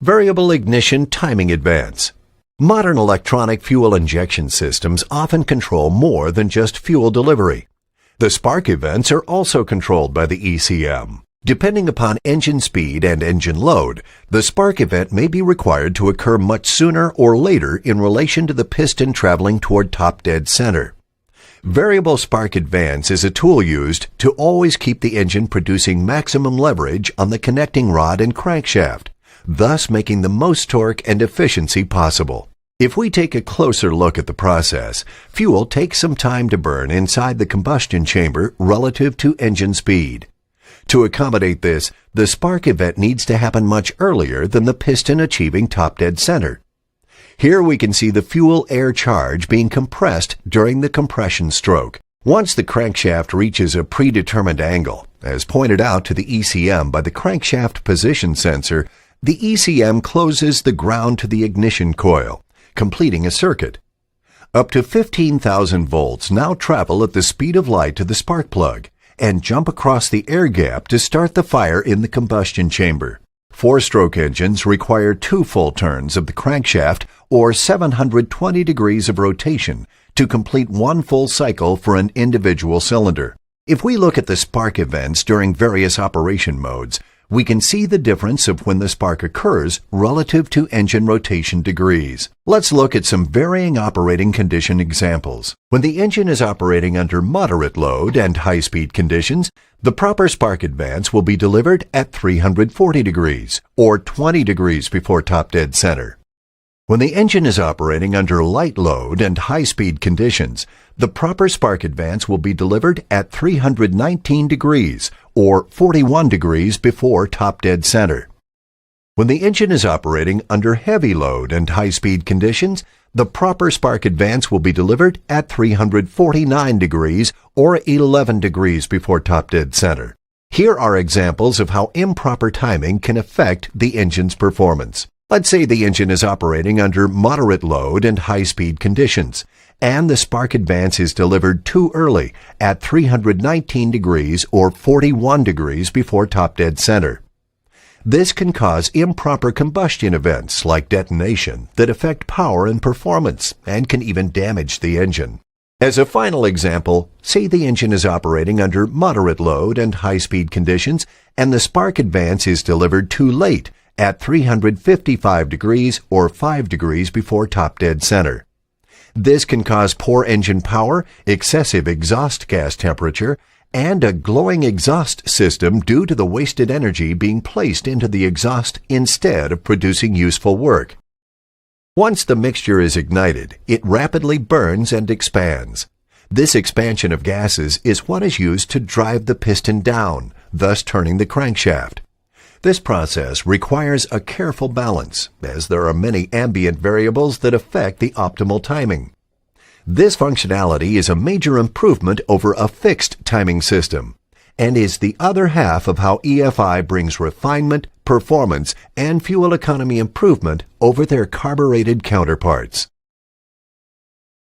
Variable ignition timing advance. Modern electronic fuel injection systems often control more than just fuel delivery. The spark events are also controlled by the ECM. Depending upon engine speed and engine load, the spark event may be required to occur much sooner or later in relation to the piston traveling toward top dead center. Variable spark advance is a tool used to always keep the engine producing maximum leverage on the connecting rod and crankshaft, thus making the most torque and efficiency possible. If we take a closer look at the process, fuel takes some time to burn inside the combustion chamber relative to engine speed. To accommodate this, the spark event needs to happen much earlier than the piston achieving top dead center. Here we can see the fuel-air charge being compressed during the compression stroke. Once the crankshaft reaches a predetermined angle, as pointed out to the ECM by the crankshaft position sensor, the ECM closes the ground to the ignition coil, completing a circuit. Up to 15,000 volts now travel at the speed of light to the spark plug and jump across the air gap to start the fire in the combustion chamber. Four-stroke engines require 2 full turns of the crankshaft or 720 degrees of rotation to complete 1 full cycle for an individual cylinder. If we look at the spark events during various operation modes, we can see the difference of when the spark occurs relative to engine rotation degrees. Let's look at some varying operating condition examples. When the engine is operating under moderate load and high-speed conditions, the proper spark advance will be delivered at 340 degrees, or 20 degrees before top dead center. When the engine is operating under light load and high-speed conditions, the proper spark advance will be delivered at 319 degrees, or 41 degrees before top dead center. When the engine is operating under heavy load and high-speed conditions, the proper spark advance will be delivered at 349 degrees, or 11 degrees before top dead center. Here are examples of how improper timing can affect the engine's performance. Let's say the engine is operating under moderate load and high-speed conditions, and the spark advance is delivered too early at 319 degrees or 41 degrees before top dead center. This can cause improper combustion events like detonation that affect power and performance and can even damage the engine. As a final example, say the engine is operating under moderate load and high-speed conditions and the spark advance is delivered too late at 355 degrees or 5 degrees before top dead center. This can cause poor engine power, excessive exhaust gas temperature, and a glowing exhaust system due to the wasted energy being placed into the exhaust instead of producing useful work. Once the mixture is ignited, it rapidly burns and expands. This expansion of gases is what is used to drive the piston down, thus turning the crankshaft. This process requires a careful balance, as there are many ambient variables that affect the optimal timing. This functionality is a major improvement over a fixed timing system, and is the other half of how EFI brings refinement, performance, and fuel economy improvement over their carbureted counterparts.